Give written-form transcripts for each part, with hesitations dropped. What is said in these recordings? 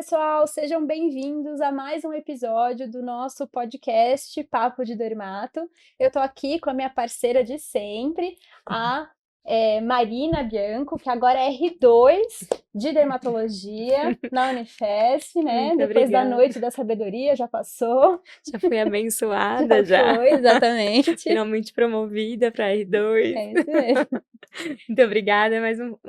pessoal, sejam bem-vindos a mais um episódio do nosso podcast Papo de Dermato. Eu tô aqui com a minha parceira de sempre, a Marina Bianco, que agora é R2 de Dermatologia na Unifesp, né? Muito Depois da obrigada. Noite da Sabedoria, já passou. Já fui abençoada, Já foi, exatamente. Finalmente promovida para R2. É isso mesmo. Muito obrigada,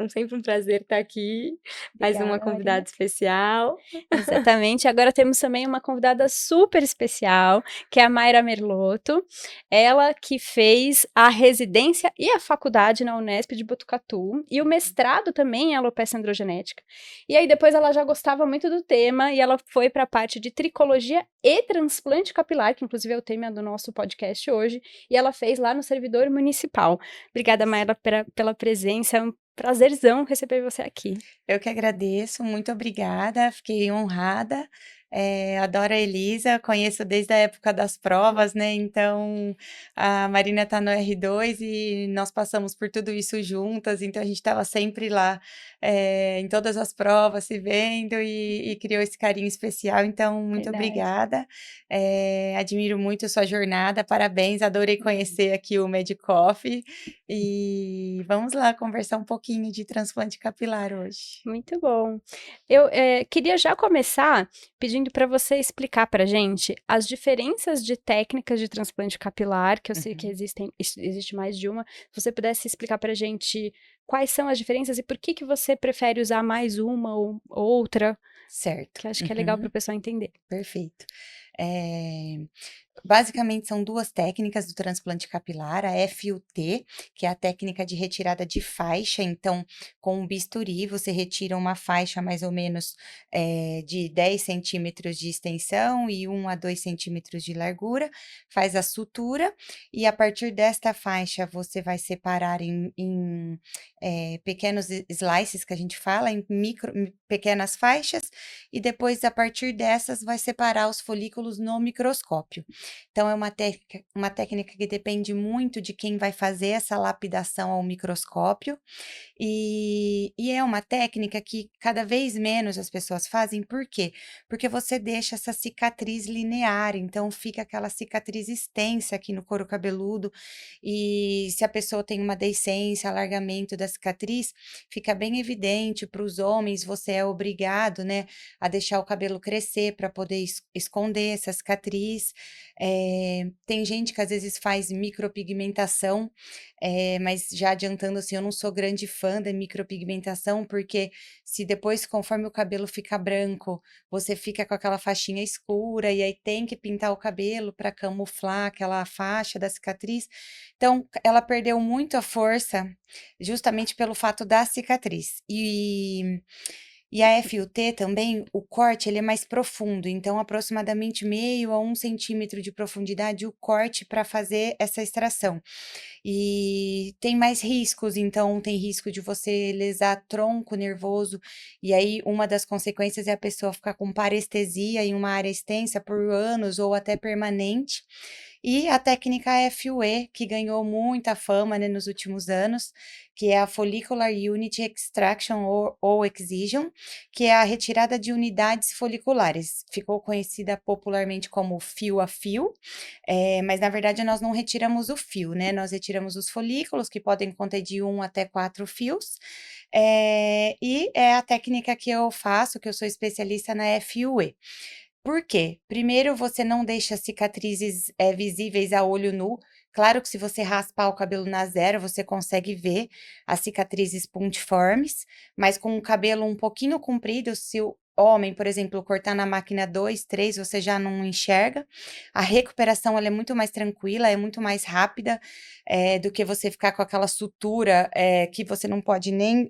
sempre um prazer estar aqui. Mais uma Obrigada, Marina. convidada especial. Exatamente. Agora temos também uma convidada super especial, que é a Mayra Merlotto. Ela que fez a residência e a faculdade na Unesp de Botucatu e o mestrado também em alopecia androgenética. E aí depois ela já gostava muito do tema e ela foi para a parte de tricologia e transplante capilar, que inclusive é o tema do nosso podcast hoje, e ela fez lá no servidor municipal. Obrigada, Mayra, pela presença. É um prazerzão receber você aqui. Eu que agradeço, muito obrigada, fiquei honrada. Adoro a Elisa, conheço desde a época das provas, né? Então, a Marina tá no R2 e nós passamos por tudo isso juntas, então a gente estava sempre lá, em todas as provas, se vendo e criou esse carinho especial. Então, muito Verdade. obrigada. Admiro muito a sua jornada, parabéns, adorei conhecer aqui o Medicoff e vamos lá conversar um pouquinho de transplante capilar hoje. Muito bom. Eu queria já começar pedindo para você explicar para gente as diferenças de técnicas de transplante capilar, que eu sei que existe mais de uma. Se você pudesse explicar para gente quais são as diferenças e por que que você prefere usar mais uma ou outra, Certo. que acho que é legal para o pessoal entender. Perfeito. Basicamente, são duas técnicas do transplante capilar, a FUT, que é a técnica de retirada de faixa. Então, com um bisturi, você retira uma faixa mais ou menos de 10 centímetros de extensão e 1 a 2 centímetros de largura, faz a sutura, e a partir desta faixa, você vai separar em pequenos slices, que a gente fala, em pequenas faixas, e depois, a partir dessas, vai separar os folículos no microscópio. Então, é uma técnica que depende muito de quem vai fazer essa lapidação ao microscópio, e é uma técnica que cada vez menos as pessoas fazem, por quê? Porque você deixa essa cicatriz linear, então fica aquela cicatriz extensa aqui no couro cabeludo, e se a pessoa tem uma deiscência, alargamento da cicatriz, fica bem evidente. Para os homens, você é obrigado, né, a deixar o cabelo crescer para poder esconder essa cicatriz. Tem gente que às vezes faz micropigmentação, mas já adiantando, assim, eu não sou grande fã da micropigmentação, porque se depois, conforme o cabelo fica branco, você fica com aquela faixinha escura, e aí tem que pintar o cabelo para camuflar aquela faixa da cicatriz. Então, ela perdeu muito a força justamente pelo fato da cicatriz. E a FUT também, o corte, ele é mais profundo, então aproximadamente meio a 1 centímetro de profundidade o corte para fazer essa extração. E tem mais riscos, então tem risco de você lesar tronco nervoso, e aí uma das consequências é a pessoa ficar com parestesia em uma área extensa por anos ou até permanente. E a técnica FUE, que ganhou muita fama, né, nos últimos anos, que é a Follicular Unit Extraction ou Excision, que é a retirada de unidades foliculares. Ficou conhecida popularmente como fio a fio, mas na verdade nós não retiramos o fio, né? Nós retiramos os folículos, que podem conter de 1 até 4 fios, e é a técnica que eu faço, que eu sou especialista na FUE. Por quê? Primeiro, você não deixa cicatrizes visíveis a olho nu. Claro que se você raspar o cabelo na zero, você consegue ver as cicatrizes pontiformes, mas com o cabelo um pouquinho comprido, se o homem, por exemplo, cortar na máquina 2, 3, você já não enxerga. A recuperação ela é muito mais tranquila, é muito mais rápida, do que você ficar com aquela sutura que você não pode nem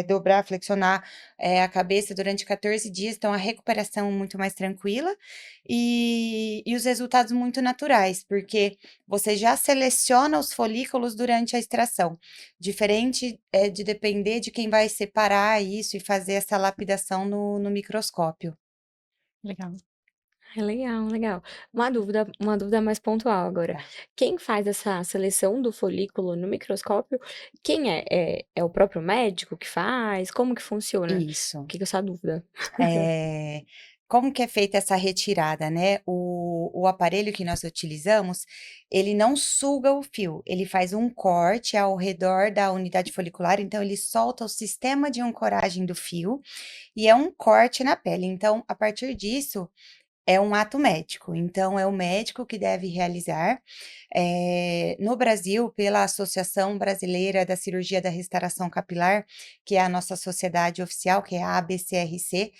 dobrar, flexionar a cabeça durante 14 dias, então a recuperação é muito mais tranquila e os resultados muito naturais, porque você já seleciona os folículos durante a extração, diferente de depender de quem vai separar isso e fazer essa lapidação no microscópio. Legal. É legal, legal. Uma dúvida mais pontual agora. Tá. Quem faz essa seleção do folículo no microscópio, quem é? É o próprio médico que faz? Como que funciona? Isso. Fica essa dúvida. Eh, como que é feita essa retirada, né? O aparelho que nós utilizamos, ele não suga o fio, ele faz um corte ao redor da unidade folicular, então ele solta o sistema de ancoragem do fio e é um corte na pele. Então, a partir disso, é um ato médico, então é o médico que deve realizar. No Brasil, pela Associação Brasileira da Cirurgia da Restauração Capilar, que é a nossa sociedade oficial, que é a ABCRC,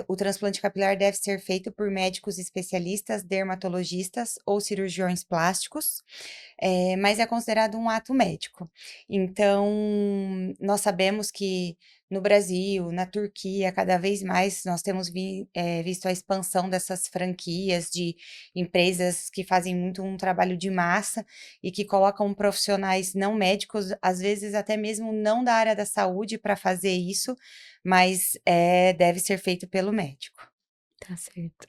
o transplante capilar deve ser feito por médicos especialistas, dermatologistas ou cirurgiões plásticos, mas é considerado um ato médico. Então, nós sabemos que no Brasil, na Turquia, cada vez mais nós temos visto a expansão dessas franquias de empresas que fazem muito um trabalho de massa e que colocam profissionais não médicos, às vezes até mesmo não da área da saúde, para fazer isso, mas deve ser feito pelo médico. Tá certo.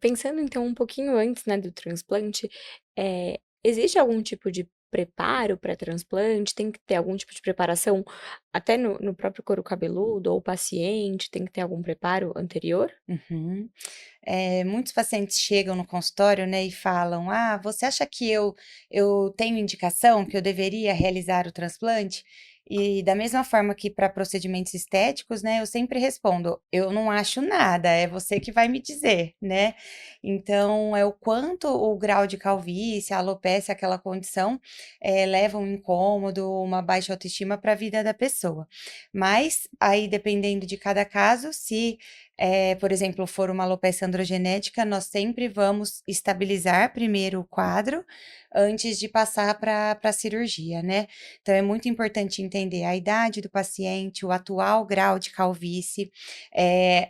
Pensando então um pouquinho antes, né, do transplante, existe algum tipo de preparo para transplante? Tem que ter algum tipo de preparação até no próprio couro cabeludo ou o paciente, tem que ter algum preparo anterior? Uhum. Muitos pacientes chegam no consultório, né, e falam: "Ah, você acha que eu tenho indicação, que eu deveria realizar o transplante?" E da mesma forma que para procedimentos estéticos, né, eu sempre respondo: "Eu não acho nada, é você que vai me dizer", né. Então é o quanto o grau de calvície, a alopecia, aquela condição, leva um incômodo, uma baixa autoestima para a vida da pessoa. Mas aí dependendo de cada caso, se por exemplo, for uma alopecia androgenética, nós sempre vamos estabilizar primeiro o quadro, antes de passar para a cirurgia, né. Então é muito importante entender a idade do paciente, o atual grau de calvície,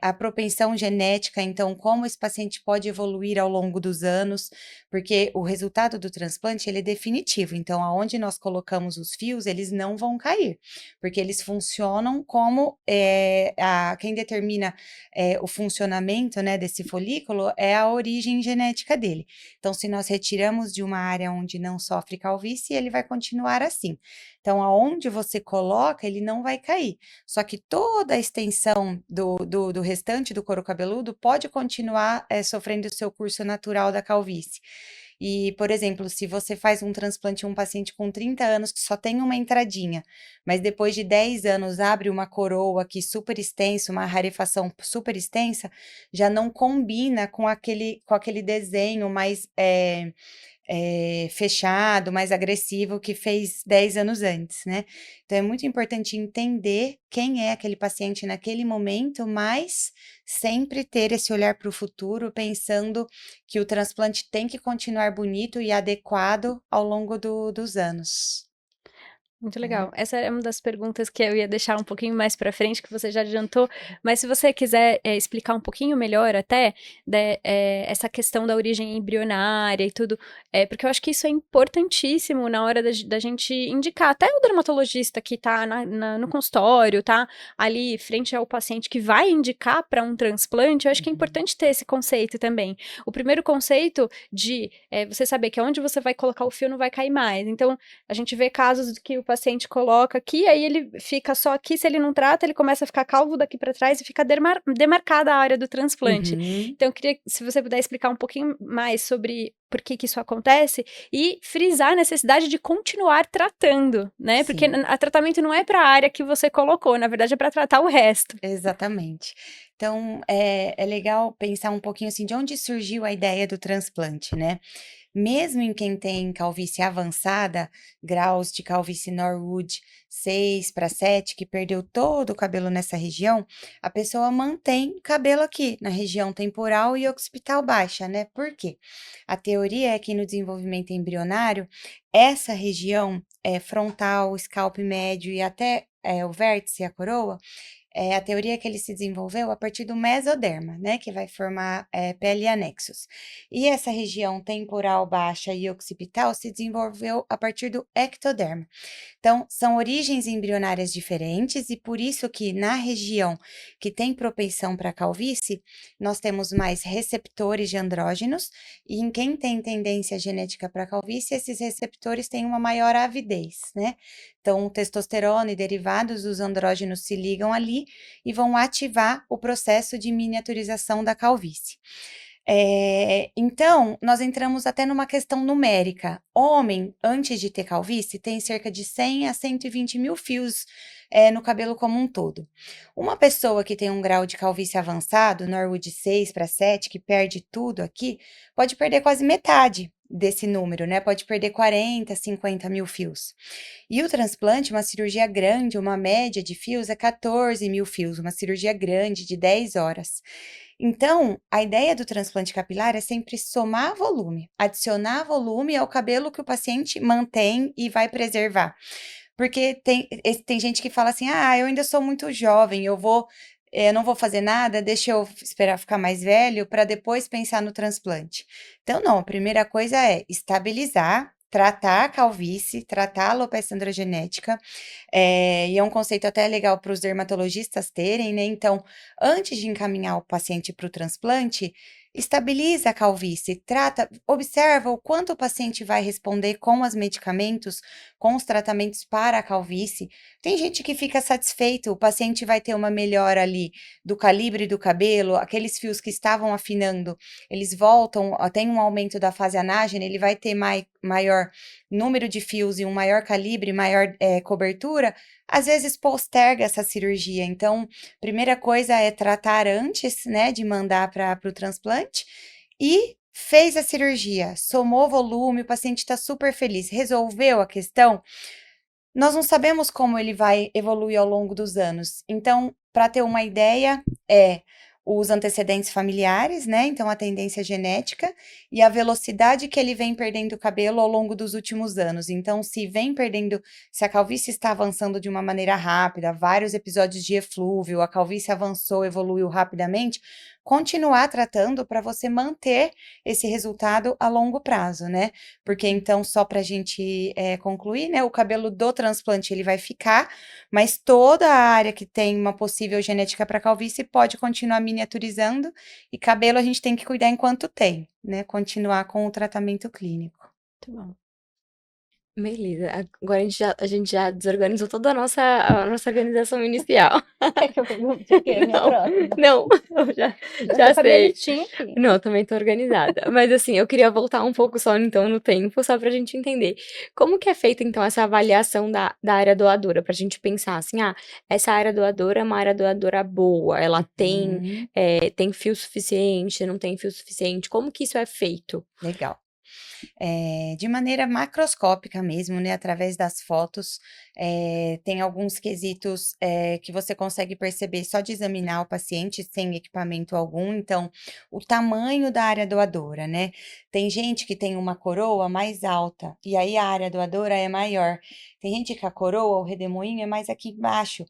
a propensão genética, então como esse paciente pode evoluir ao longo dos anos, porque o resultado do transplante ele é definitivo, então aonde nós colocamos os fios, eles não vão cair, porque eles funcionam como, quem determina o funcionamento, né, desse folículo é a origem genética dele. Então, se nós retiramos de uma área onde não sofre calvície, ele vai continuar assim. Então, aonde você coloca, ele não vai cair. Só que toda a extensão do restante do couro cabeludo pode continuar sofrendo o seu curso natural da calvície. E, por exemplo, se você faz um transplante em um paciente com 30 anos que só tem uma entradinha, mas depois de 10 anos abre uma coroa aqui super extensa, uma rarefação super extensa, já não combina com aquele desenho mais fechado, mais agressivo que fez 10 anos antes, né. Então é muito importante entender quem é aquele paciente naquele momento, mas sempre ter esse olhar para o futuro, pensando que o transplante tem que continuar bonito e adequado ao longo dos anos, Muito né. legal. Essa é uma das perguntas que eu ia deixar um pouquinho mais para frente, que você já adiantou, mas se você quiser, explicar um pouquinho melhor até, essa questão da origem embrionária e tudo, porque eu acho que isso é importantíssimo na hora da gente indicar, até o dermatologista que tá no consultório, tá ali frente ao paciente que vai indicar para um transplante, eu acho que é Uhum. importante ter esse conceito também. O primeiro conceito de, você saber que onde você vai colocar o fio não vai cair mais, então a gente vê casos que o paciente coloca aqui, aí ele fica só aqui, se ele não trata, ele começa a ficar calvo daqui para trás e fica demarcada a área do transplante. Uhum. Então eu queria, se você puder explicar um pouquinho mais sobre por que que isso acontece e frisar a necessidade de continuar tratando, né, porque Sim. a tratamento não é para a área que você colocou, na verdade é para tratar o resto. Exatamente. Então, é legal pensar um pouquinho, assim, de onde surgiu a ideia do transplante, né. Mesmo em quem tem calvície avançada, graus de calvície Norwood 6 para 7, que perdeu todo o cabelo nessa região, a pessoa mantém cabelo aqui, na região temporal e occipital baixa, né. Por quê? A teoria é que no desenvolvimento embrionário, essa região, frontal, scalp médio e até, o vértice, a coroa, a teoria que ele se desenvolveu a partir do mesoderma, né, que vai formar pele e anexos. E essa região temporal baixa e occipital se desenvolveu a partir do ectoderma. Então, são origens embrionárias diferentes e por isso que na região que tem propensão para calvície, nós temos mais receptores de andrógenos e em quem tem tendência genética para calvície, esses receptores têm uma maior avidez, né? Então, testosterona e derivados dos andrógenos se ligam ali e vão ativar o processo de miniaturização da calvície. Então, nós entramos até numa questão numérica. Homem, antes de ter calvície, tem cerca de 100 a 120 mil fios no cabelo como um todo. Uma pessoa que tem um grau de calvície avançado, Norwood 6 para 7, que perde tudo aqui, pode perder quase metade desse número, né? Pode perder 40, 50 mil fios. E o transplante, uma cirurgia grande, uma média de fios é 14 mil fios, uma cirurgia grande de 10 horas. Então, a ideia do transplante capilar é sempre somar volume, adicionar volume ao cabelo que o paciente mantém e vai preservar. Porque tem gente que fala assim: ah, eu ainda sou muito jovem, não vou fazer nada, deixa eu esperar ficar mais velho para depois pensar no transplante. Então, não, a primeira coisa é estabilizar, tratar a calvície, tratar a alopecia androgenética, e é um conceito até legal para os dermatologistas terem, né? Então, antes de encaminhar o paciente para o transplante, estabiliza a calvície, observa o quanto o paciente vai responder com os medicamentos, com os tratamentos para a calvície. Tem gente que fica satisfeito, o paciente vai ter uma melhora ali do calibre do cabelo, aqueles fios que estavam afinando, eles voltam, tem um aumento da fase anágena, ele vai ter maior número de fios e um maior calibre, maior cobertura, às vezes posterga essa cirurgia. Então, primeira coisa é tratar antes, né, de mandar para o transplante e fez a cirurgia, somou volume, o paciente está super feliz, resolveu a questão. Nós não sabemos como ele vai evoluir ao longo dos anos. Então, para ter uma ideia, os antecedentes familiares, né? Então, a tendência genética e a velocidade que ele vem perdendo o cabelo ao longo dos últimos anos. Então, se a calvície está avançando de uma maneira rápida, vários episódios de eflúvio, a calvície avançou, evoluiu rapidamente, continuar tratando para você manter esse resultado a longo prazo, né? Porque então, só para a gente concluir, né? O cabelo do transplante ele vai ficar, mas toda a área que tem uma possível genética para calvície pode continuar miniaturizando, e cabelo a gente tem que cuidar enquanto tem, né? Continuar com o tratamento clínico. Muito bom. Beleza. Agora a gente já desorganizou toda a nossa organização inicial. É que eu perguntei o quê? Minha Não, próxima. não, eu já Já tô com a minha sei. listinha aqui. Não, também tô organizada. Mas assim, eu queria voltar um pouco só então no tempo, só pra gente entender. Como que é feita então essa avaliação da área doadora? Pra gente pensar assim, essa área doadora é uma área doadora boa, ela tem, tem fio suficiente, não tem fio suficiente. Como que isso é feito? Legal. De maneira macroscópica mesmo, né, através das fotos, tem alguns quesitos que você consegue perceber só de examinar o paciente sem equipamento algum. Então, o tamanho da área doadora, né? Tem gente que tem uma coroa mais alta e aí a área doadora é maior. Tem gente que a coroa, o redemoinho é mais aqui embaixo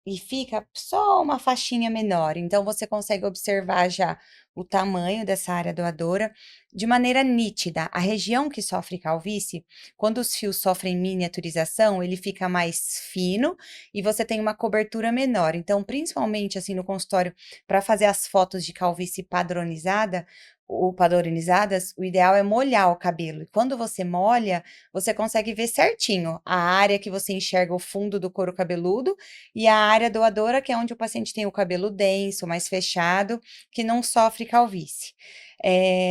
e fica só uma faixinha menor. Então, você consegue observar já o tamanho dessa área doadora de maneira nítida. A região que sofre calvície, quando os fios sofrem miniaturização, ele fica mais fino e você tem uma cobertura menor. Então, principalmente assim no consultório, para fazer as fotos de calvície padronizadas, o ideal é molhar o cabelo. E quando você molha, você consegue ver certinho a área que você enxerga o fundo do couro cabeludo e a área doadora, que é onde o paciente tem o cabelo denso, mais fechado, que não sofre calvície.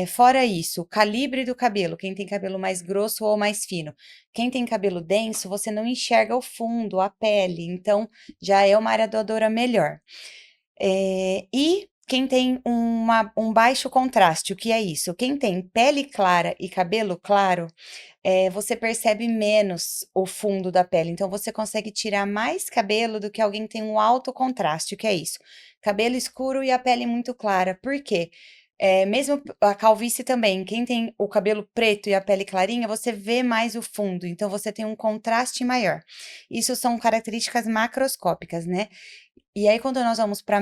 Fora isso, o calibre do cabelo, quem tem cabelo mais grosso ou mais fino. Quem tem cabelo denso, você não enxerga o fundo, a pele, então já é uma área doadora melhor. E quem tem um baixo contraste, o que é isso? Quem tem pele clara e cabelo claro, você percebe menos o fundo da pele, então você consegue tirar mais cabelo do que alguém que tem um alto contraste, o que é isso? Cabelo escuro e a pele muito clara, por quê? Mesmo a calvície também, quem tem o cabelo preto e a pele clarinha, você vê mais o fundo, então você tem um contraste maior. Isso são características macroscópicas, né? E aí, quando nós vamos para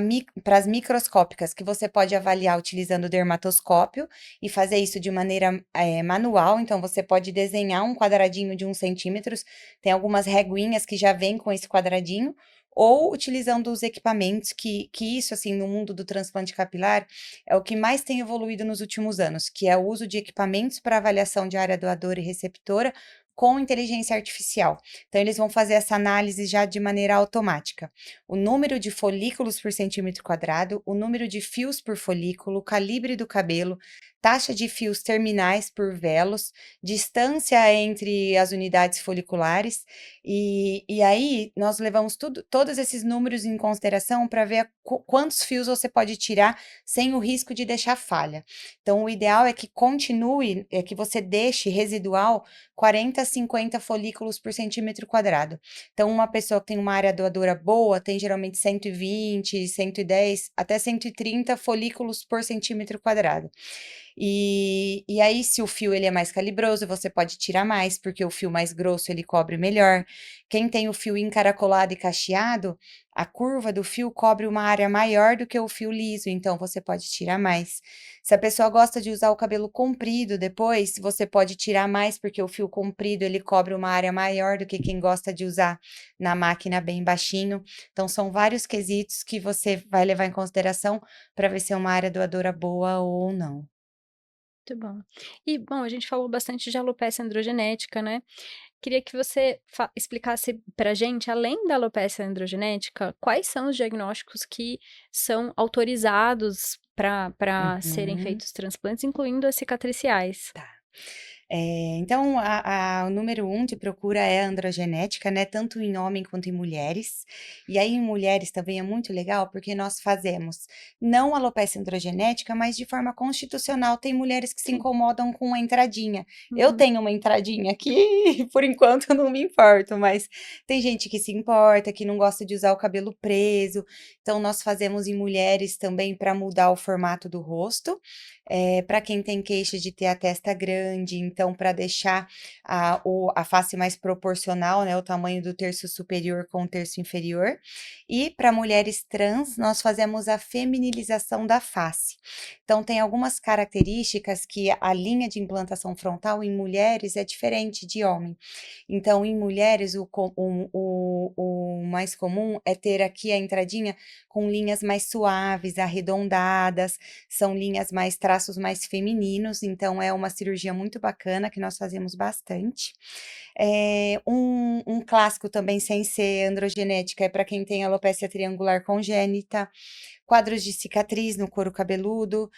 as microscópicas, que você pode avaliar utilizando o dermatoscópio e fazer isso de maneira manual, então você pode desenhar um quadradinho de 1 cm, tem algumas reguinhas que já vêm com esse quadradinho, ou utilizando os equipamentos, que isso, assim, no mundo do transplante capilar, é o que mais tem evoluído nos últimos anos, que é o uso de equipamentos para avaliação de área doadora e receptora com inteligência artificial. Então, eles vão fazer essa análise já de maneira automática. O número de folículos por centímetro quadrado, o número de fios por folículo, o calibre do cabelo, taxa de fios terminais por velos, distância entre as unidades foliculares, e aí nós levamos todos esses números em consideração para ver quantos fios você pode tirar sem o risco de deixar falha. Então, o ideal é que continue, é que você deixe residual 40 a 50 folículos por centímetro quadrado. Então, uma pessoa que tem uma área doadora boa tem geralmente 120, 110, até 130 folículos por centímetro quadrado. E aí, se o fio ele é mais calibroso, você pode tirar mais, porque o fio mais grosso ele cobre melhor. Quem tem o fio encaracolado e cacheado, a curva do fio cobre uma área maior do que o fio liso, então você pode tirar mais. Se a pessoa gosta de usar o cabelo comprido depois, você pode tirar mais, porque o fio comprido ele cobre uma área maior do que quem gosta de usar na máquina bem baixinho. Então, são vários quesitos que você vai levar em consideração para ver se é uma área doadora boa ou não. Muito bom. E, bom, a gente falou bastante de alopecia androgenética, né? Queria que você explicasse pra gente, além da alopecia androgenética, quais são os diagnósticos que são autorizados para serem Uhum. feitos transplantes, incluindo as cicatriciais. Tá. Então, o número 1 de procura é a androgenética, né? Tanto em homem quanto em mulheres. E aí, em mulheres também é muito legal, porque nós fazemos não alopecia androgenética, mas de forma constitucional. Tem mulheres que se Sim. incomodam com a entradinha. Eu Uhum. tenho uma entradinha aqui, por enquanto eu não me importo, mas tem gente que se importa, que não gosta de usar o cabelo preso. Então, nós fazemos em mulheres também para mudar o formato do rosto. Para quem tem queixa de ter a testa grande, então para deixar a face mais proporcional, né, o tamanho do terço superior com o terço inferior. E para mulheres trans, nós fazemos a feminilização da face. Então tem algumas características que a linha de implantação frontal em mulheres é diferente de homem. Então, em mulheres, o mais comum é ter aqui a entradinha com linhas mais suaves, arredondadas, são linhas mais traços mais femininos, então é uma cirurgia muito bacana que nós fazemos bastante. Um clássico também sem ser androgenética é para quem tem alopecia triangular congênita, quadros de cicatriz no couro cabeludo,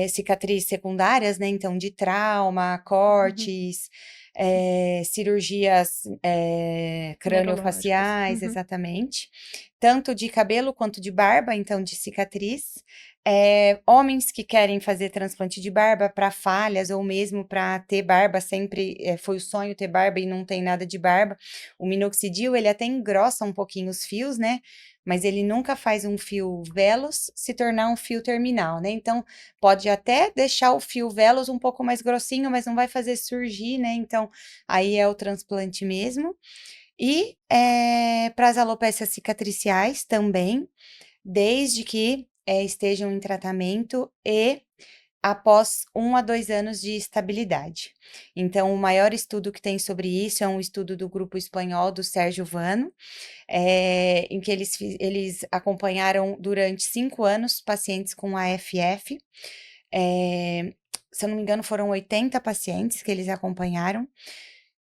cicatriz secundárias, né, então de trauma, Uhum. cortes, cirurgias, Neurológicas. craniofaciais, Uhum. exatamente, tanto de cabelo quanto de barba, então de cicatriz. Homens que querem fazer transplante de barba para falhas ou mesmo para ter barba, sempre foi o sonho ter barba e não tem nada de barba. O minoxidil, ele até engrossa um pouquinho os fios, né? Mas ele nunca faz um fio veloz se tornar um fio terminal, né? Então, pode até deixar o fio veloz um pouco mais grossinho, mas não vai fazer surgir, né? Então, aí é o transplante mesmo. E para as alopécias cicatriciais também, desde que estejam em tratamento e após 1 a 2 anos de estabilidade. Então, o maior estudo que tem sobre isso é um estudo do grupo espanhol do Sérgio Vano, em que eles acompanharam durante 5 anos pacientes com AFF. Se eu não me engano, foram 80 pacientes que eles acompanharam.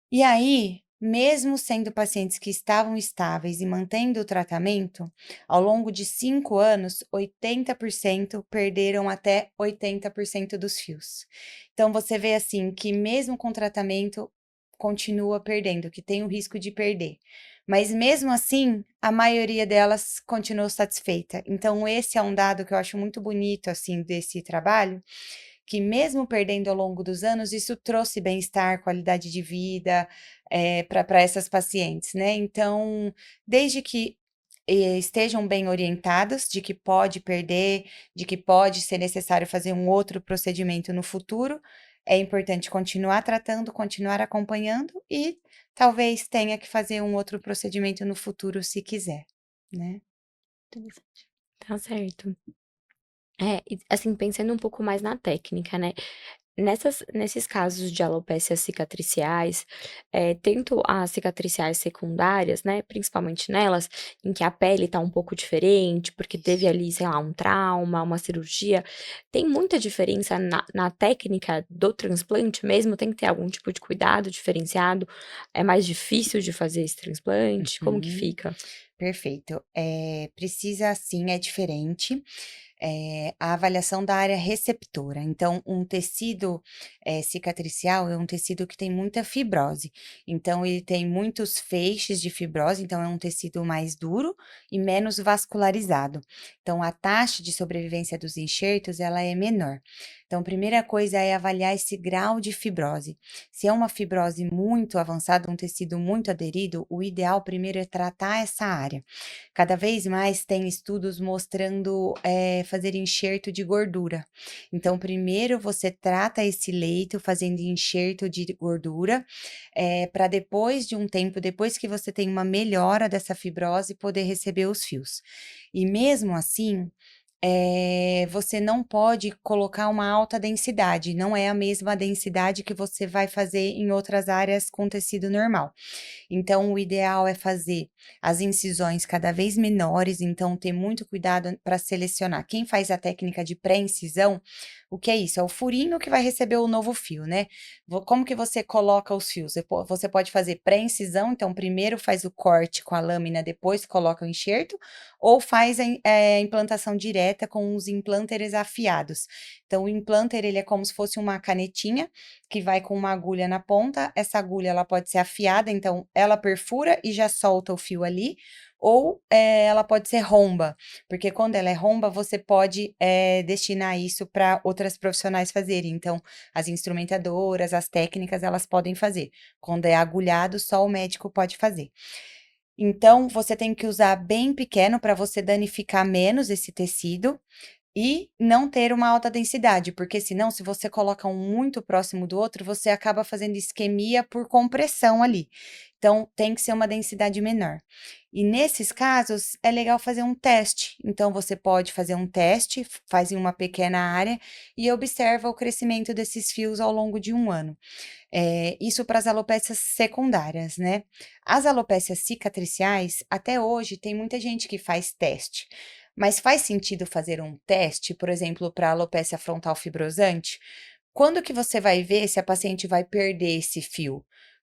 E aí, mesmo sendo pacientes que estavam estáveis e mantendo o tratamento, ao longo de 5 anos, 80% perderam até 80% dos fios. Então, você vê assim que mesmo com tratamento, continua perdendo, que tem o risco de perder. Mas mesmo assim, a maioria delas continuou satisfeita. Então, esse é um dado que eu acho muito bonito, assim, desse trabalho, que mesmo perdendo ao longo dos anos, isso trouxe bem-estar, qualidade de vida, para essas pacientes, né. Então, desde que estejam bem orientadas de que pode perder, de que pode ser necessário fazer um outro procedimento no futuro. É importante continuar tratando, continuar acompanhando e talvez tenha que fazer um outro procedimento no futuro se quiser, né? Interessante. Tá certo. E assim, pensando um pouco mais na técnica, né, nesses casos de alopécias cicatriciais, tanto as cicatriciais secundárias, né, principalmente nelas, em que a pele tá um pouco diferente, porque teve ali, sei lá, um trauma, uma cirurgia, tem muita diferença na técnica do transplante mesmo? Tem que ter algum tipo de cuidado diferenciado? É mais difícil de fazer esse transplante? Como que Uhum. fica? Perfeito. Precisa sim, é diferente, a avaliação da área receptora. Então, um tecido, cicatricial é um tecido que tem muita fibrose. Então, ele tem muitos feixes de fibrose, então é um tecido mais duro e menos vascularizado. Então, a taxa de sobrevivência dos enxertos, ela é menor. Então, primeira coisa é avaliar esse grau de fibrose. Se é uma fibrose muito avançada, um tecido muito aderido, o ideal primeiro é tratar essa área. Cada vez mais tem estudos mostrando fazer enxerto de gordura. Então, primeiro você trata esse leito fazendo enxerto de gordura, para depois de um tempo, depois que você tem uma melhora dessa fibrose, poder receber os fios. E mesmo assim, você não pode colocar uma alta densidade, não é a mesma densidade que você vai fazer em outras áreas com tecido normal. Então, o ideal é fazer as incisões cada vez menores, então ter muito cuidado para selecionar. Quem faz a técnica de pré-incisão, o que é isso? É o furinho que vai receber o novo fio, né? Como que você coloca os fios? Você pode fazer pré-incisão, então primeiro faz o corte com a lâmina, depois coloca o enxerto, ou faz a implantação direta com os implanters afiados. Então, o implanter, ele é como se fosse uma canetinha que vai com uma agulha na ponta. Essa agulha, ela pode ser afiada, então ela perfura e já solta o fio ali, ou ela pode ser romba, porque quando ela é romba, você pode destinar isso para outras profissionais fazerem. Então, as instrumentadoras, as técnicas, elas podem fazer. Quando é agulhado, só o médico pode fazer. Então, você tem que usar bem pequeno para você danificar menos esse tecido e não ter uma alta densidade, porque senão, se você coloca um muito próximo do outro, você acaba fazendo isquemia por compressão ali. Então, tem que ser uma densidade menor. E nesses casos, é legal fazer um teste. Então, você pode fazer um teste, faz em uma pequena área e observa o crescimento desses fios ao longo de um ano. Isso para as alopécias secundárias, né? As alopécias cicatriciais, até hoje, tem muita gente que faz teste. Mas faz sentido fazer um teste, por exemplo, para alopecia frontal fibrosante? Quando que você vai ver se a paciente vai perder esse fio?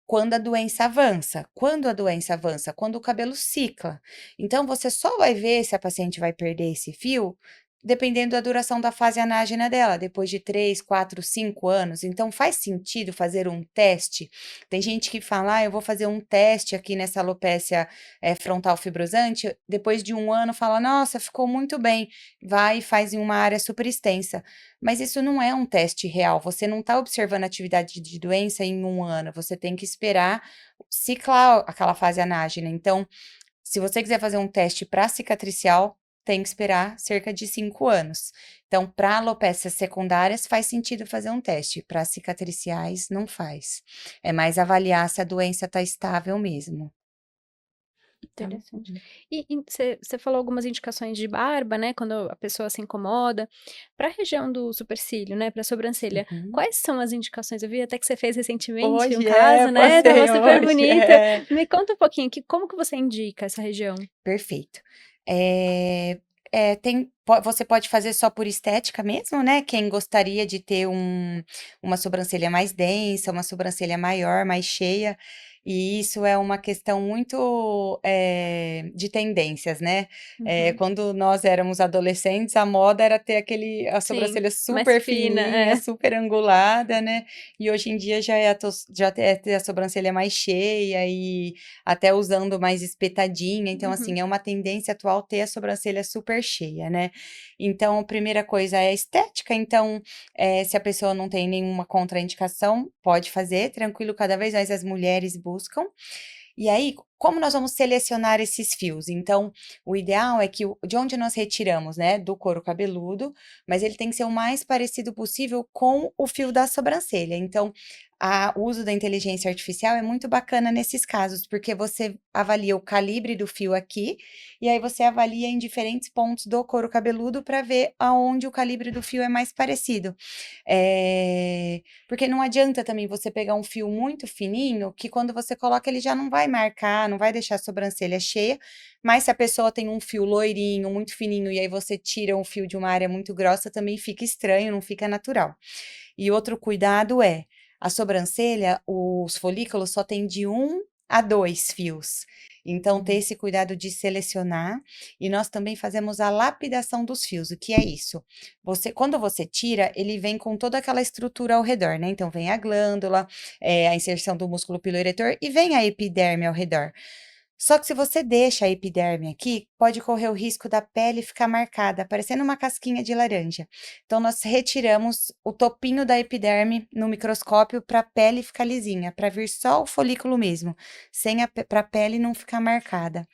Quando a doença avança. Quando a doença avança? Quando o cabelo cicla. Então, você só vai ver se a paciente vai perder esse fio dependendo da duração da fase anágena dela, depois de 3, 4, 5 anos. Então, faz sentido fazer um teste? Tem gente que fala, eu vou fazer um teste aqui nessa alopécia frontal fibrosante, depois de um ano fala, nossa, ficou muito bem, vai e faz em uma área super extensa. Mas isso não é um teste real, você não está observando a atividade de doença em um ano, você tem que esperar ciclar aquela fase anágena. Então, se você quiser fazer um teste para cicatricial, tem que esperar cerca de 5 anos. Então, para alopécias secundárias, faz sentido fazer um teste, para cicatriciais, não faz. É mais avaliar se a doença está estável mesmo. Tá. Interessante. E você falou algumas indicações de barba, né, quando a pessoa se incomoda. Para a região do supercílio, né, para a sobrancelha, Uhum. quais são as indicações? Eu vi até que você fez recentemente um Hoje caso, né, passei estava super hoje, bonita. Me conta um pouquinho, como que você indica essa região? perfeito. Você pode fazer só por estética mesmo, né? Quem gostaria de ter uma sobrancelha mais densa, uma sobrancelha maior, mais cheia, e isso é uma questão muito de tendências, né? Uhum. Quando nós éramos adolescentes, a moda era ter a Sim, sobrancelha mais super fina, fininha, super angulada, né? E hoje em dia já é ter a sobrancelha mais cheia e até usando mais espetadinha. Então, Uhum. assim, é uma tendência atual ter a sobrancelha super cheia, né? Então, a primeira coisa é a estética. Então, se a pessoa não tem nenhuma contraindicação, pode fazer, tranquilo, cada vez mais as mulheres buscam. E aí, como nós vamos selecionar esses fios? Então, o ideal é que de onde nós retiramos, né, do couro cabeludo, mas ele tem que ser o mais parecido possível com o fio da sobrancelha. Então, o uso da inteligência artificial é muito bacana nesses casos, porque você avalia o calibre do fio aqui, e aí você avalia em diferentes pontos do couro cabeludo para ver aonde o calibre do fio é mais parecido. Porque não adianta também você pegar um fio muito fininho, que quando você coloca ele já não vai marcar, não vai deixar a sobrancelha cheia, mas se a pessoa tem um fio loirinho, muito fininho, e aí você tira um fio de uma área muito grossa, também fica estranho, não fica natural. E outro cuidado é, a sobrancelha, os folículos só tem de 1 a 2 fios. Então, ter esse cuidado de selecionar. E nós também fazemos a lapidação dos fios. O que é isso? Quando você tira, ele vem com toda aquela estrutura ao redor, né? Então, vem a glândula, a inserção do músculo piloeretor e vem a epiderme ao redor. Só que se você deixa a epiderme aqui, pode correr o risco da pele ficar marcada, parecendo uma casquinha de laranja. Então, nós retiramos o topinho da epiderme no microscópio para a pele ficar lisinha, para vir só o folículo mesmo, sem para a pele não ficar marcada.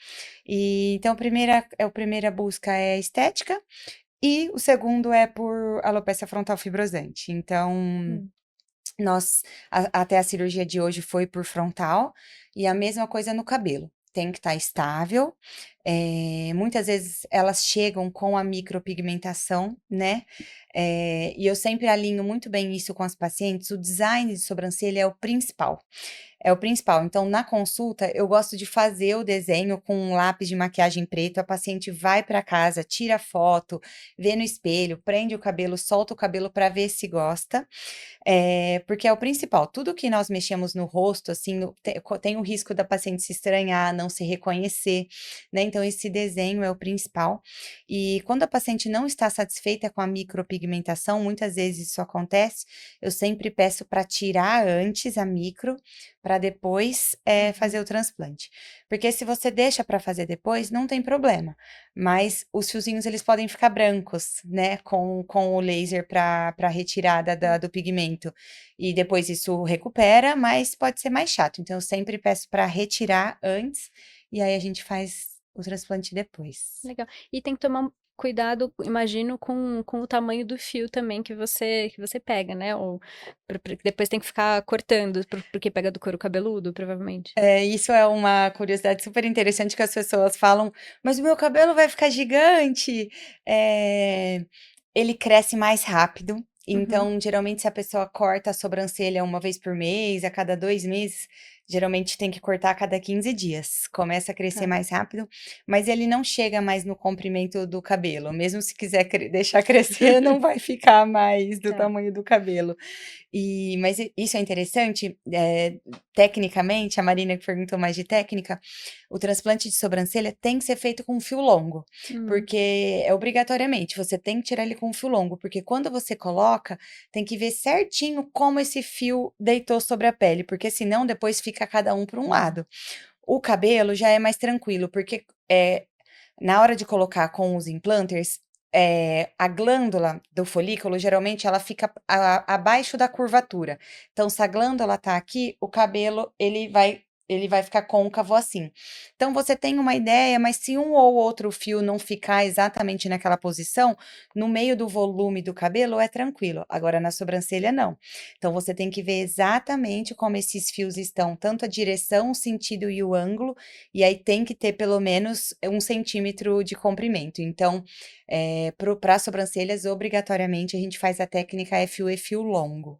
Então, a primeira busca é estética e o segundo é por alopecia frontal fibrosante. Então, Hum. até a cirurgia de hoje foi por frontal, e a mesma coisa no cabelo. Tem que estar estável. Muitas vezes elas chegam com a micropigmentação, né? E eu sempre alinho muito bem isso com as pacientes. O design de sobrancelha é o principal. É o principal. Então, na consulta, eu gosto de fazer o desenho com um lápis de maquiagem preto. A paciente vai para casa, tira foto, vê no espelho, prende o cabelo, solta o cabelo para ver se gosta. Porque é o principal. Tudo que nós mexemos no rosto, assim, tem o risco da paciente se estranhar, não se reconhecer, né? Então, esse desenho é o principal. E quando a paciente não está satisfeita com a micropigmentação, muitas vezes isso acontece, eu sempre peço para tirar antes a micro, para depois fazer o transplante. Porque se você deixa para fazer depois, não tem problema. Mas os fiozinhos, eles podem ficar brancos, né? Com o laser para retirada do pigmento. E depois isso recupera, mas pode ser mais chato. Então, eu sempre peço para retirar antes, e aí a gente faz o transplante depois. Legal. E tem que tomar cuidado, imagino, com o tamanho do fio também que você pega, né? Ou depois tem que ficar cortando, porque pega do couro cabeludo, provavelmente. Isso é uma curiosidade super interessante que as pessoas falam, mas o meu cabelo vai ficar gigante. Ele cresce mais rápido, Uhum. então, geralmente, se a pessoa corta a sobrancelha uma vez por mês, a cada 2 meses, geralmente tem que cortar a cada 15 dias. Começa a crescer Tá, mais rápido, mas ele não chega mais no comprimento do cabelo. Mesmo se quiser deixar crescer, não vai ficar mais do tá. tamanho do cabelo. Mas isso é interessante, tecnicamente, a Marina que perguntou mais de técnica, o transplante de sobrancelha tem que ser feito com fio longo, Hum, porque obrigatoriamente, você tem que tirar ele com fio longo, porque quando você coloca, tem que ver certinho como esse fio deitou sobre a pele, porque senão depois fica cada um para um lado. O cabelo já é mais tranquilo, porque na hora de colocar com os implanters, a glândula do folículo, geralmente, ela fica abaixo da curvatura. Então, se a glândula tá aqui, o cabelo, ele vai ficar côncavo assim. Então, você tem uma ideia, mas se um ou outro fio não ficar exatamente naquela posição, no meio do volume do cabelo é tranquilo. Agora, na sobrancelha, não. Então, você tem que ver exatamente como esses fios estão, tanto a direção, o sentido e o ângulo, e aí tem que ter pelo menos 1 centímetro de comprimento. Então, para sobrancelhas, obrigatoriamente, a gente faz a técnica FU fio longo.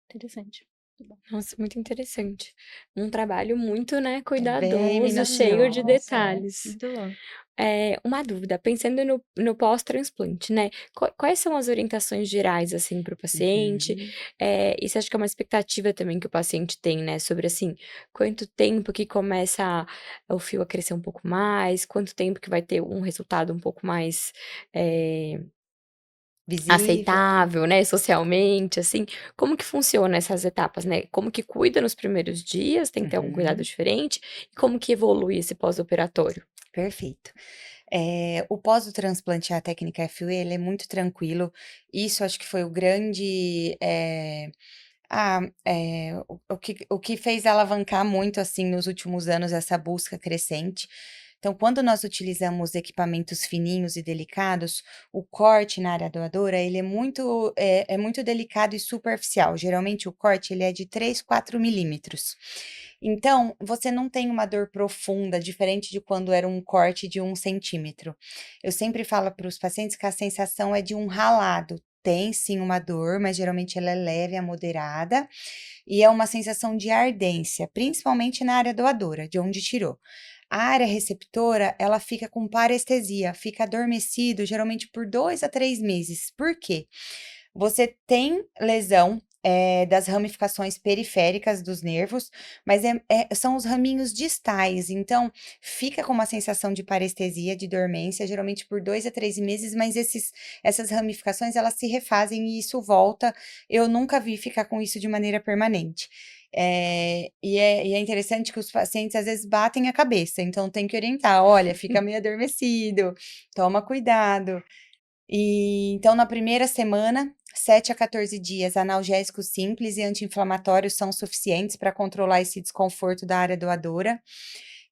interessante. Muito bom. Nossa, muito interessante. Um trabalho muito, né, É bem cuidadoso, cheio de minucioso. detalhes. Muito bom. Uma dúvida, pensando no pós-transplante, né? Quais são as orientações gerais, assim, para o paciente? Uhum. E você acha que é uma expectativa também que o paciente tem, né? Sobre, assim, quanto tempo que começa o fio a crescer um pouco mais, quanto tempo que vai ter um resultado um pouco mais eh, Visível. aceitável, né, socialmente, assim. Como que funciona essas etapas, né? Como que cuida nos primeiros dias, tem que ter algum cuidado Uhum. diferente? E como que evolui esse pós-operatório? Perfeito. O pós do transplante, a técnica FUE, ele é muito tranquilo. Isso acho que foi o grande, O que fez alavancar muito, assim, nos últimos anos essa busca crescente. Então, quando nós utilizamos equipamentos fininhos e delicados, o corte na área doadora, ele é muito delicado e superficial. Geralmente, o corte, ele é de 3, 4 milímetros. Então, você não tem uma dor profunda, diferente de quando era um corte de 1 centímetro. Eu sempre falo para os pacientes que a sensação é de um ralado. Tem sim uma dor, mas geralmente ela é leve a moderada, e é uma sensação de ardência, principalmente na área doadora, de onde tirou. A área receptora, ela fica com parestesia, fica adormecido geralmente por 2 a 3 meses. Por quê? Você tem lesão, das ramificações periféricas dos nervos, mas são os raminhos distais, então fica com uma sensação de parestesia, de dormência, geralmente por 2 a 3 meses, mas essas ramificações, elas se refazem e isso volta. Eu nunca vi ficar com isso de maneira permanente. E é interessante que os pacientes às vezes batem a cabeça, então tem que orientar: "Olha, fica meio adormecido, toma cuidado". Então, na primeira semana, 7 a 14 dias, analgésicos simples e anti-inflamatórios são suficientes para controlar esse desconforto da área doadora.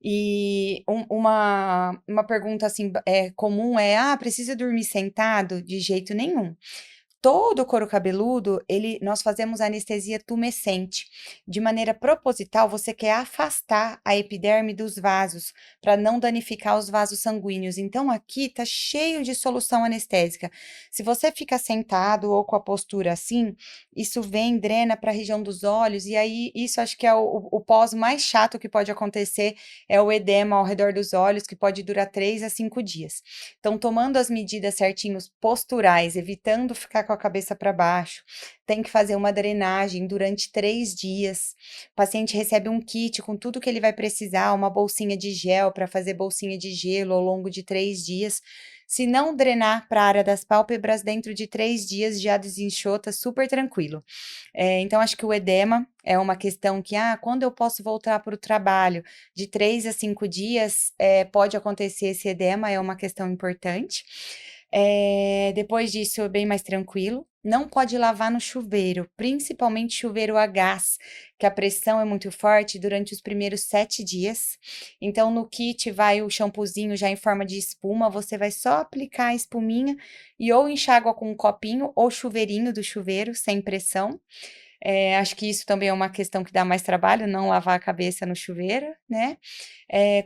E uma pergunta assim, comum é: "Ah, precisa dormir sentado?" De jeito nenhum. Todo o couro cabeludo, nós fazemos anestesia tumescente. De maneira proposital, você quer afastar a epiderme dos vasos, para não danificar os vasos sanguíneos. Então, aqui tá cheio de solução anestésica. Se você fica sentado ou com a postura assim, isso vem, drena para a região dos olhos, e aí isso acho que é o pós mais chato que pode acontecer, é o edema ao redor dos olhos, que pode durar 3 a 5 dias. Então, tomando as medidas certinhos posturais, evitando ficar com a cabeça para baixo, tem que fazer uma drenagem durante 3 dias. O paciente recebe um kit com tudo que ele vai precisar, uma bolsinha de gel para fazer bolsinha de gelo ao longo de 3 dias. Se não drenar para a área das pálpebras, dentro de 3 dias já desinchota super tranquilo. Então, acho que o edema é uma questão que, quando eu posso voltar para o trabalho? De 3 a 5 dias, pode acontecer esse edema, é uma questão importante. Depois disso, é bem mais tranquilo. Não pode lavar no chuveiro, principalmente chuveiro a gás, que a pressão é muito forte durante os primeiros 7 dias. Então, no kit vai o shampoozinho já em forma de espuma, você vai só aplicar a espuminha e ou enxágua com um copinho ou chuveirinho do chuveiro, sem pressão. Acho que isso também é uma questão que dá mais trabalho, não lavar a cabeça no chuveiro, né?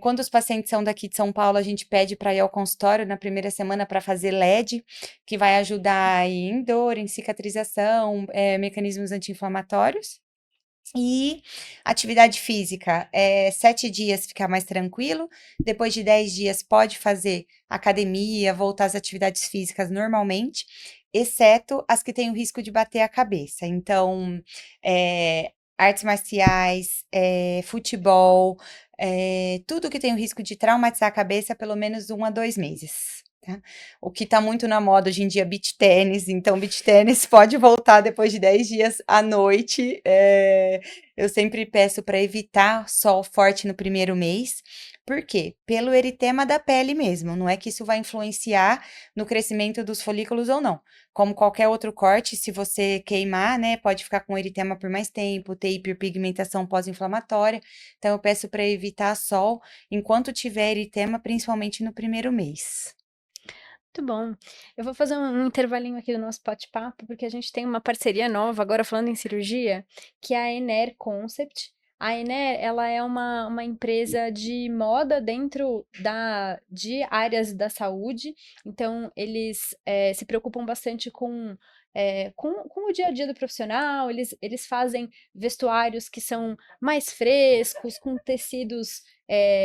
Quando os pacientes são daqui de São Paulo, a gente pede para ir ao consultório na primeira semana para fazer LED, que vai ajudar aí em dor, em cicatrização, mecanismos anti-inflamatórios. E atividade física, 7 dias ficar mais tranquilo, depois de 10 dias pode fazer academia, voltar às atividades físicas normalmente, exceto as que têm o risco de bater a cabeça. Então, artes marciais, futebol, tudo que tem o risco de traumatizar a cabeça, pelo menos 1 a 2 meses. Tá? O que está muito na moda hoje em dia é beach tênis, então beach tênis pode voltar depois de 10 dias à noite. Eu sempre peço para evitar sol forte no primeiro mês. Por quê? Pelo eritema da pele mesmo, não é que isso vai influenciar no crescimento dos folículos ou não. Como qualquer outro corte, se você queimar, né, pode ficar com eritema por mais tempo, ter hiperpigmentação pós-inflamatória. Então, eu peço para evitar sol enquanto tiver eritema, principalmente no primeiro mês. Muito bom. Eu vou fazer um intervalinho aqui do nosso bate-papo, porque a gente tem uma parceria nova, agora falando em cirurgia, que é a Ener Concept. A Ener, ela é uma empresa de moda dentro de áreas da saúde, então eles se preocupam bastante com o dia a dia do profissional, eles fazem vestuários que são mais frescos, com tecidos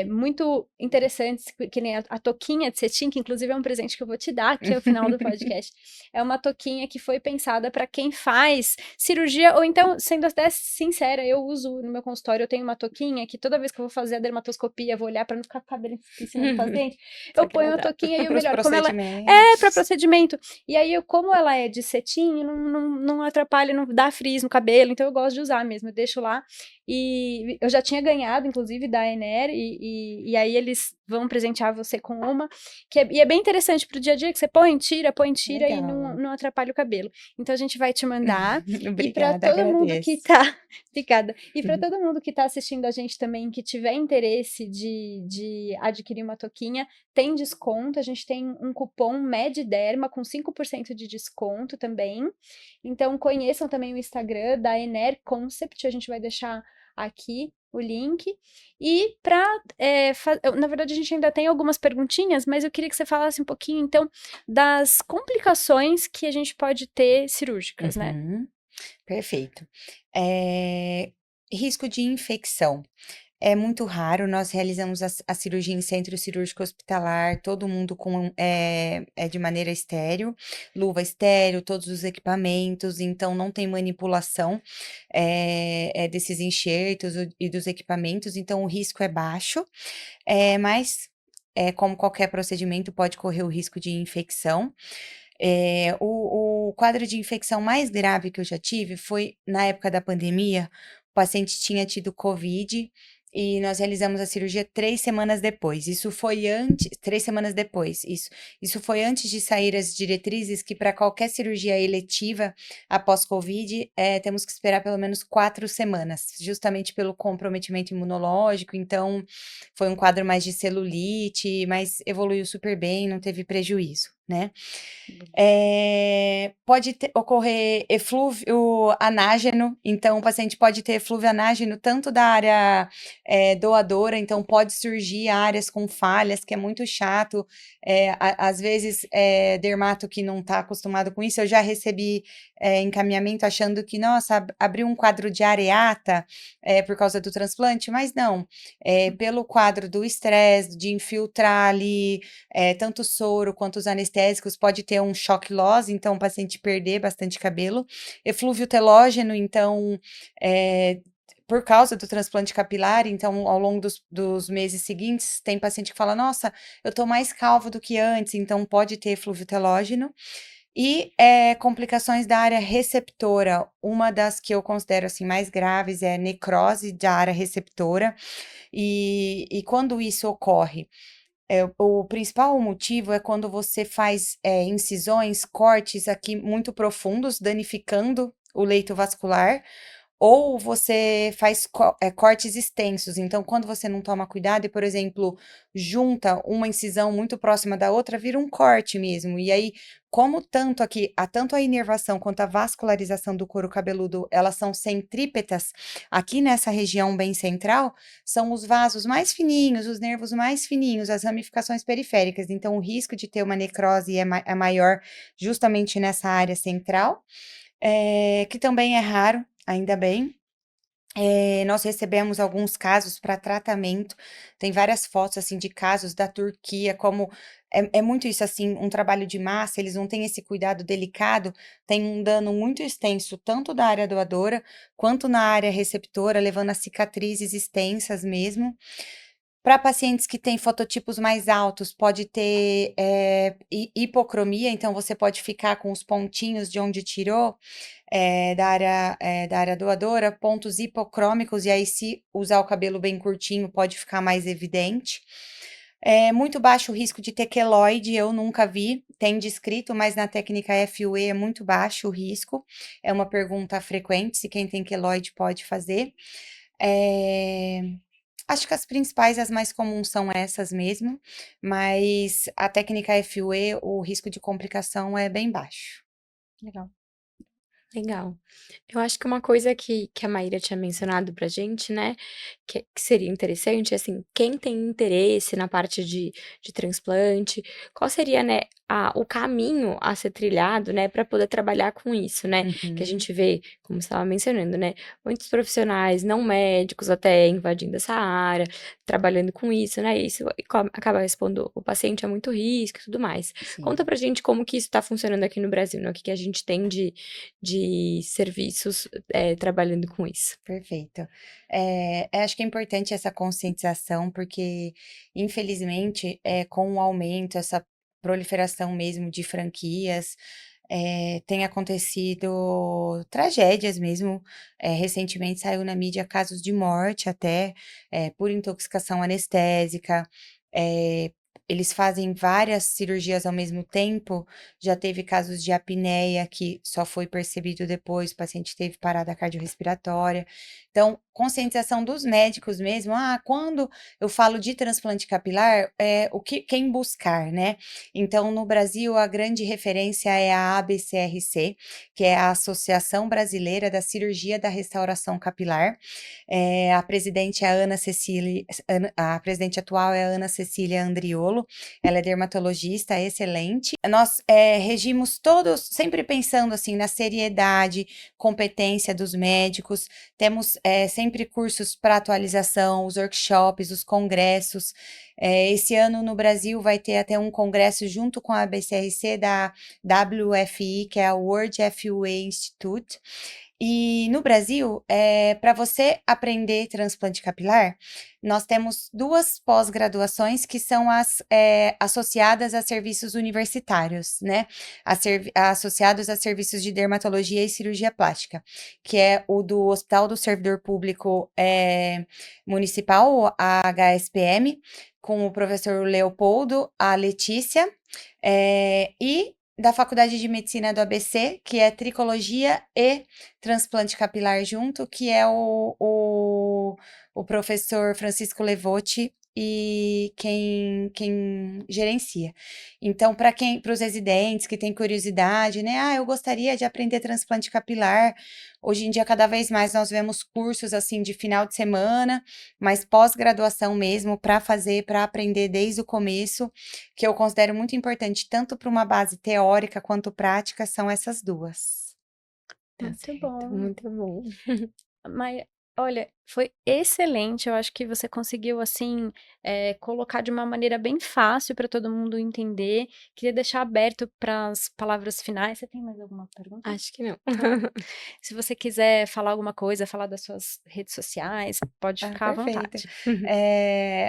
muito interessantes, que nem a touquinha de cetim, que inclusive é um presente que eu vou te dar aqui ao final do podcast. É uma touquinha que foi pensada para quem faz cirurgia, ou então, sendo até sincera, eu uso no meu consultório, eu tenho uma touquinha que toda vez que eu vou fazer a dermatoscopia, vou olhar para não ficar com o cabelo em cima do paciente, eu ponho a touquinha e o Para os melhor, como ela procedimentos. para procedimento. E aí, como ela é de cetim, não atrapalha, não dá frizz no cabelo, então eu gosto de usar mesmo, eu deixo lá. e eu já tinha ganhado, inclusive, da Ener, e aí eles vão presentear você com uma, e é bem interessante pro dia a dia, que você põe, tira e Legal. não atrapalha o cabelo. Então a gente vai te mandar, e para Obrigada, todo mundo que agradeço. tá, obrigada, e para todo mundo que tá assistindo a gente também, que tiver interesse de adquirir uma touquinha, tem desconto, a gente tem um cupom MEDDERMA com 5% de desconto também. Então conheçam também o Instagram da Ener Concept, a gente vai deixar aqui o link. E para, na verdade, a gente ainda tem algumas perguntinhas, mas eu queria que você falasse um pouquinho, então, das complicações que a gente pode ter cirúrgicas, né? Uhum, perfeito. Risco de infecção. É muito raro, nós realizamos a cirurgia em centro cirúrgico hospitalar, todo mundo é de maneira estéril, luva estéril, todos os equipamentos, então não tem manipulação desses enxertos e dos equipamentos, então o risco é baixo, mas como qualquer procedimento pode correr o risco de infecção. O quadro de infecção mais grave que eu já tive foi na época da pandemia. O paciente tinha tido Covid e nós realizamos a cirurgia 3 semanas depois. Isso foi antes, 3 semanas depois. Isso foi antes de sair as diretrizes que para qualquer cirurgia eletiva após Covid, temos que esperar pelo menos 4 semanas, justamente pelo comprometimento imunológico. Então, foi um quadro mais de celulite, mas evoluiu super bem, não teve prejuízo, né? Pode ocorrer eflúvio anágeno, então o paciente pode ter eflúvio anágeno tanto da área doadora, então pode surgir áreas com falhas, que é muito chato, às vezes dermato que não está acostumado com isso, eu já recebi encaminhamento achando que, nossa, abriu um quadro de areata por causa do transplante, mas não, pelo quadro do estresse, de infiltrar ali tanto o soro quanto os anestésicos, pode ter um shock loss, então o paciente perder bastante cabelo. Eflúvio telógeno, então, por causa do transplante capilar, então, ao longo dos meses seguintes, tem paciente que fala, nossa, eu tô mais calvo do que antes, então pode ter eflúvio telógeno. E complicações da área receptora, uma das que eu considero assim mais graves é necrose da área receptora, e quando isso ocorre, o principal motivo é quando você faz incisões, cortes aqui muito profundos, danificando o leito vascular, ou você faz cortes extensos. Então, quando você não toma cuidado e, por exemplo, junta uma incisão muito próxima da outra, vira um corte mesmo. E aí, como tanto a inervação quanto a vascularização do couro cabeludo, elas são centrípetas, aqui nessa região bem central, são os vasos mais fininhos, os nervos mais fininhos, as ramificações periféricas. Então, o risco de ter uma necrose é maior justamente nessa área central, que também é raro, ainda bem. Nós recebemos alguns casos para tratamento, tem várias fotos assim de casos da Turquia, como é muito isso assim, um trabalho de massa, eles não têm esse cuidado delicado, tem um dano muito extenso, tanto da área doadora quanto na área receptora, levando a cicatrizes extensas mesmo. Para pacientes que têm fototipos mais altos, pode ter hipocromia, então você pode ficar com os pontinhos de onde tirou, da área doadora, pontos hipocrômicos, e aí, se usar o cabelo bem curtinho, pode ficar mais evidente. Muito baixo o risco de ter queloide, eu nunca vi, tem descrito, mas na técnica FUE é muito baixo o risco. É uma pergunta frequente, se quem tem queloide pode fazer. É, Acho que as principais, as mais comuns são essas mesmo, mas a técnica FUE, o risco de complicação é bem baixo. Legal. Legal. Eu acho que uma coisa que a Maíra tinha mencionado pra gente, né, que seria interessante, assim, quem tem interesse na parte de transplante, qual seria, né, o caminho a ser trilhado, né, para poder trabalhar com isso, né? Que a Uhum, gente vê, como você estava mencionando, né, muitos profissionais não médicos até invadindo essa área, trabalhando com isso, né? Isso acaba expondo o paciente a muito risco e tudo mais. Conta sim, pra gente como que isso tá funcionando aqui no Brasil, né? O que que a gente tem de serviços, trabalhando com isso. perfeito. Acho que é importante essa conscientização, porque, infelizmente, com o aumento, essa proliferação mesmo de franquias, tem acontecido tragédias mesmo. Recentemente saiu na mídia casos de morte até, por intoxicação anestésica. eh, Eles fazem várias cirurgias ao mesmo tempo. Já teve casos de apneia que só foi percebido depois, o paciente teve parada cardiorrespiratória. Então, conscientização dos médicos mesmo. Quando eu falo de transplante capilar, quem buscar, né? Então, no Brasil, a grande referência é a ABCRC, que é a Associação Brasileira da Cirurgia da Restauração Capilar. A presidente é a Ana Cecília, a presidente atual é a Ana Cecília Andriolo. Ela é dermatologista excelente. Nós regimos todos, sempre pensando assim na seriedade, competência dos médicos. Temos sempre cursos para atualização, os workshops, os congressos. Esse ano no Brasil vai ter até um congresso junto com a BCRC da WFI, que é a World FUA Institute. E no Brasil, para você aprender transplante capilar, nós temos 2 pós-graduações que são as associadas a serviços universitários, né? Associados a serviços de dermatologia e cirurgia plástica, que é o do Hospital do Servidor Público Municipal, a HSPM, com o professor Leopoldo, a Letícia, e da Faculdade de Medicina do ABC, que é tricologia e transplante capilar junto, que é o professor Francisco Levotti e quem gerencia. Então, para os residentes que têm curiosidade, né? Eu gostaria de aprender transplante capilar. Hoje em dia, cada vez mais nós vemos cursos assim de final de semana, mas pós-graduação mesmo, para fazer, para aprender desde o começo, que eu considero muito importante, tanto para uma base teórica quanto prática, são essas 2. Tá Muito certo, bom. muito bom. Mas, olha, foi excelente. Eu acho que você conseguiu, assim, colocar de uma maneira bem fácil para todo mundo entender. Queria deixar aberto para as palavras finais. Você tem mais alguma pergunta? Acho que não. Se você quiser falar alguma coisa, falar das suas redes sociais, pode ficar à Perfeito. vontade.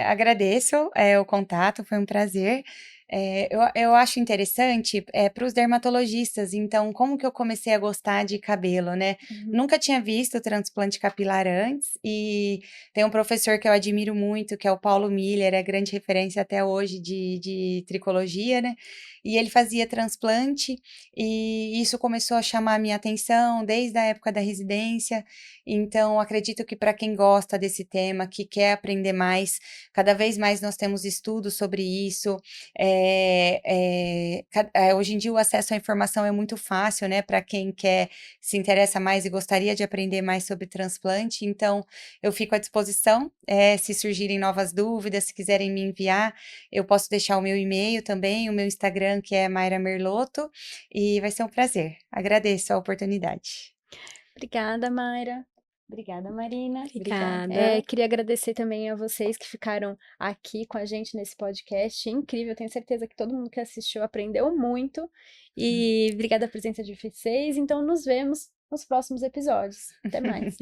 Agradeço, o contato, foi um prazer. Eu acho interessante, para os dermatologistas, então, como que eu comecei a gostar de cabelo, né? Uhum. Nunca tinha visto transplante capilar antes, e tem um professor que eu admiro muito, que é o Paulo Miller, é grande referência até hoje de tricologia, né? E ele fazia transplante, e isso começou a chamar a minha atenção desde a época da residência. Então, acredito que para quem gosta desse tema, que quer aprender mais, cada vez mais nós temos estudos sobre isso. Hoje em dia o acesso à informação é muito fácil, né, para quem se interessa mais e gostaria de aprender mais sobre transplante. Então, eu fico à disposição, se surgirem novas dúvidas, se quiserem me enviar, eu posso deixar o meu e-mail também, o meu Instagram, que é Mayra Merlotto, e vai ser um prazer. Agradeço a oportunidade. Obrigada, Mayra. Obrigada, Marina. Obrigada. Queria agradecer também a vocês que ficaram aqui com a gente nesse podcast incrível. Tenho certeza que todo mundo que assistiu aprendeu muito. E obrigada a presença de vocês. Então, nos vemos nos próximos episódios. Até mais.